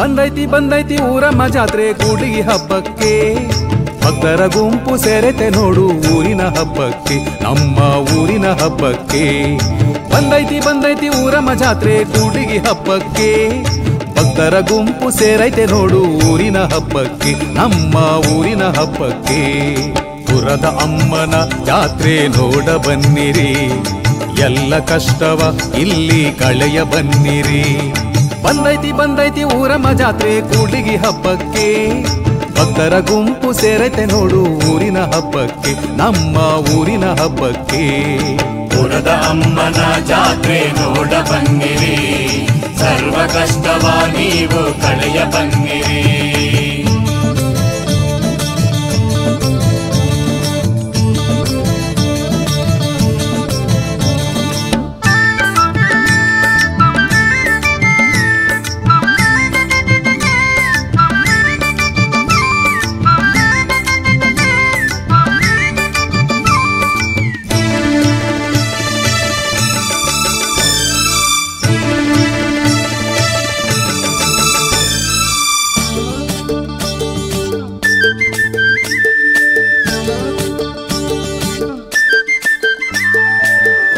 ಬಂದೈತಿ ಬಂದೈತಿ ಊರಮ್ಮ ಜಾತ್ರೆ ಕೂಡ್ಲಿಗಿ ಹಬ್ಬಕ್ಕೆ ಭಕ್ತರ ಗುಂಪು ಸೇರೆತೆ ನೋಡು ಊರಿನ ಹಬ್ಬಕ್ಕೆ ನಮ್ಮ ಊರಿನ ಹಬ್ಬಕ್ಕೆ ಬಂದೈತಿ ಬಂದೈತಿ ಊರಮ್ಮ ಜಾತ್ರೆ ಕೂಡ್ಲಿಗಿ ಹಬ್ಬಕ್ಕೆ ಭಕ್ತರ ಗುಂಪು ಸೇರೈತೆ ನೋಡು ಊರಿನ ಹಬ್ಬಕ್ಕೆ ನಮ್ಮ ಊರಿನ ಹಬ್ಬಕ್ಕೆ ಪುರದ ಅಮ್ಮನ ಜಾತ್ರೆ ನೋಡ ಬನ್ನಿರಿ ಎಲ್ಲ ಕಷ್ಟವ ಇಲ್ಲಿ ಕಳೆಯ ಬನ್ನಿರಿ ಬಂದೈತಿ ಬಂದೈತಿ ಊರಮ್ಮ ಜಾತ್ರೆ ಕೂಡ್ಲಿಗಿ ಹಬ್ಬಕ್ಕೆ ಭಕ್ತರ ಗುಂಪು ಸೇರೈತೆ ನೋಡು ಊರಿನ ಹಬ್ಬಕ್ಕೆ ನಮ್ಮ ಊರಿನ ಹಬ್ಬಕ್ಕೆ ಪುರದ ಅಮ್ಮನ ಜಾತ್ರೆ ನೋಡ ಬನ್ನಿರಿ ಸರ್ವ ಕಷ್ಟವ ನೀವು ಕಳೆಯ ಬನ್ನಿರಿ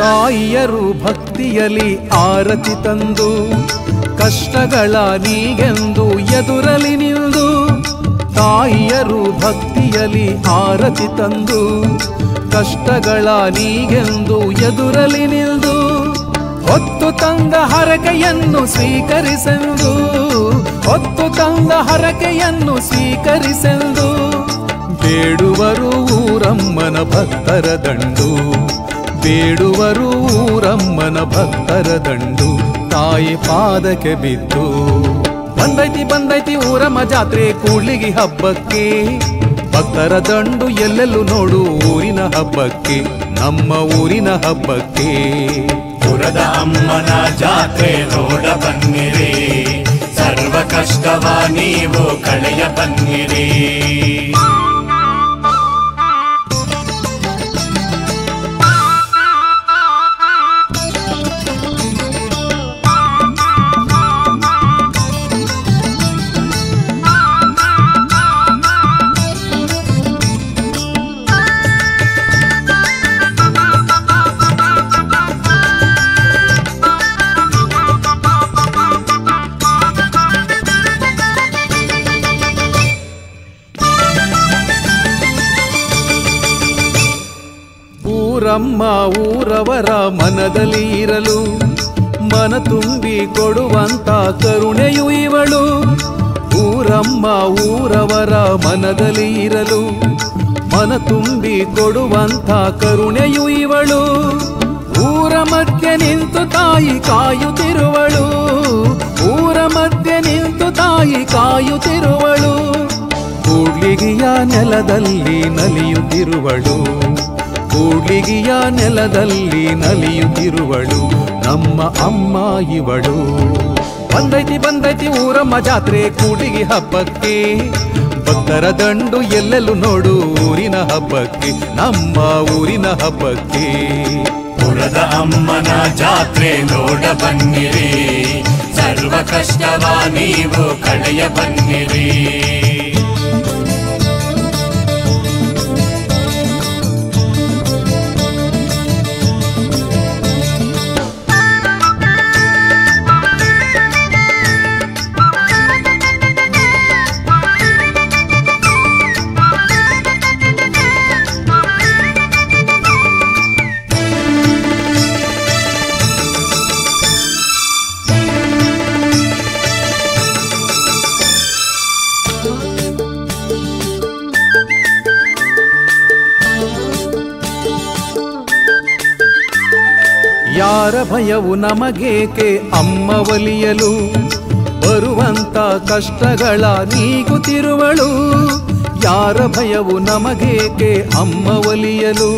ತಾಯಿಯರು ಭಕ್ತಿಯಲಿ ಆರತಿ ತಂದು ಕಷ್ಟಗಳ ನೀಗೆಂದು ಎದುರಲಿ ನಿಲ್ದು ತಾಯಿಯರು ಭಕ್ತಿಯಲಿ ಆರತಿ ತಂದು ಕಷ್ಟಗಳ ನೀಗೆಂದು ಎದುರಲಿ ನಿಲ್ದು ಹೊತ್ತು ತಂದ ಹರಕೆಯನ್ನು ಸ್ವೀಕರಿಸೆಂದು ಹೊತ್ತು ತಂದ ಹರಕೆಯನ್ನು ಸ್ವೀಕರಿಸೆಂದು ಬೇಡುವರು ಊರಮ್ಮನ ಭಕ್ತರ ದಂಡು ಬೇಡುವರು ಊರಮ್ಮನ ಭಕ್ತರ ದಂಡು ತಾಯಿ ಪಾದಕ್ಕೆ ಬಿದ್ದು ಬಂದೈತಿ ಬಂದೈತಿ ಊರಮ್ಮ ಜಾತ್ರೆ ಕೂಡ್ಲಿಗಿ ಹಬ್ಬಕ್ಕೆ ಭಕ್ತರ ದಂಡು ಎಲ್ಲೆಲ್ಲೂ ನೋಡು ಊರಿನ ಹಬ್ಬಕ್ಕೆ ನಮ್ಮ ಊರಿನ ಹಬ್ಬಕ್ಕೆ ಪುರದ ಅಮ್ಮನ ಜಾತ್ರೆ ನೋಡ ಬನ್ನಿರಿ ಸರ್ವ ಕಷ್ಟವ ನೀವು ಕಳೆಯ ಬನ್ನಿರಿ ಊರಮ್ಮ ಊರವರ ಮನದಲ್ಲಿ ಇರಲು ಮನ ತುಂಬಿ ಕೊಡುವಂತ ಕರುಣೆಯು ಇವಳು ಊರಮ್ಮ ಊರವರ ಮನದಲ್ಲಿ ಇರಲು ಮನ ತುಂಬಿ ಕೊಡುವಂತ ಕರುಣೆಯು ಇವಳು ಊರ ಮಧ್ಯೆ ನಿಂತು ತಾಯಿ ಕಾಯುತ್ತಿರುವಳು ಊರ ಮಧ್ಯೆ ನಿಂತು ತಾಯಿ ಕಾಯುತ್ತಿರುವಳು ಕೂಡ್ಲಿಗಿಯ ನೆಲದಲ್ಲಿ ನಲಿಯುತ್ತಿರುವಳು ಕೂಡ್ಲಿಗಿಯ ನೆಲದಲ್ಲಿ ನಲಿಯುತ್ತಿರುವಳು ನಮ್ಮ ಅಮ್ಮ ಇವಳು ಬಂದೈತಿ ಬಂದೈತಿ ಊರಮ್ಮ ಜಾತ್ರೆ ಕೂಡ್ಲಿಗಿ ಹಬ್ಬಕ್ಕೆ ಭಕ್ತರ ದಂಡು ಎಲ್ಲೆಲ್ಲೂ ನೋಡು ಊರಿನ ಹಬ್ಬಕ್ಕೆ ನಮ್ಮ ಊರಿನ ಹಬ್ಬಕ್ಕೆ ಪುರದ ಅಮ್ಮನ ಜಾತ್ರೆ ನೋಡ ಬನ್ನಿರಿ ಸರ್ವ ಕಷ್ಟವ ನೀವು ಕಳೆಯ ಬನ್ನಿರಿ ಯಾರ ಭಯವು ನಮಗೇಕೆ ಅಮ್ಮ ಒಲಿಯಲು ಬರುವಂತ ಕಷ್ಟಗಳ ನೀಗುತ್ತಿರುವಳು ಯಾರ ಭಯವು ನಮಗೇಕೆ ಅಮ್ಮ ಒಲಿಯಲು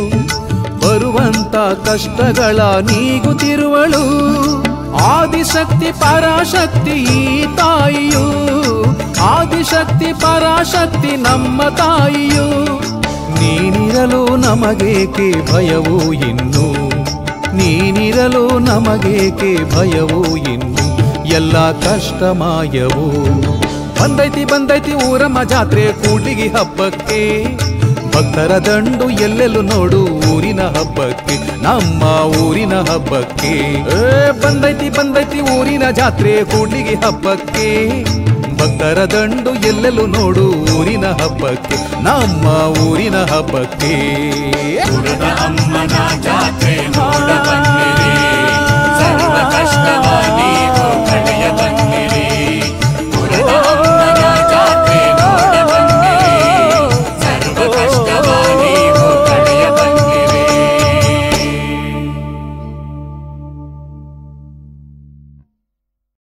ಬರುವಂತ ಕಷ್ಟಗಳ ನೀಗುತ್ತಿರುವಳು ಆದಿಶಕ್ತಿ ಪರಾಶಕ್ತಿ ಈ ತಾಯಿಯು ಆದಿಶಕ್ತಿ ಪರಾಶಕ್ತಿ ನಮ್ಮ ತಾಯಿಯು ನೀನಿರಲು ನಮಗೇಕೆ ಭಯವು ಇನ್ನು ನೀನಿರಲು ನಮಗೇಕೆ ಭಯವು ಇನ್ನು ಎಲ್ಲ ಕಷ್ಟ ಮಾಯವು ಬಂದೈತಿ ಬಂದೈತಿ ಊರಮ್ಮ ಜಾತ್ರೆ ಕೂಡ್ಲಿಗಿ ಹಬ್ಬಕ್ಕೆ ಭಕ್ತರ ದಂಡು ಎಲ್ಲೆಲ್ಲೂ ನೋಡು ಊರಿನ ಹಬ್ಬಕ್ಕೆ ನಮ್ಮ ಊರಿನ ಹಬ್ಬಕ್ಕೆ ಬಂದೈತಿ ಬಂದೈತಿ ಊರಿನ ಜಾತ್ರೆ ಕೂಡ್ಲಿಗಿ ಹಬ್ಬಕ್ಕೆ ಭಕ್ತರ ದಂಡು ಎಲ್ಲೆಲ್ಲೂ ನೋಡು ಊರಿನ ಹಬ್ಬಕ್ಕೆ ನಮ್ಮ ಊರಿನ ಹಬ್ಬಕ್ಕೆ ಪುರದ ಅಮ್ಮನ ಜಾತ್ರೆ ನೋಡ ಬನ್ನಿರಿ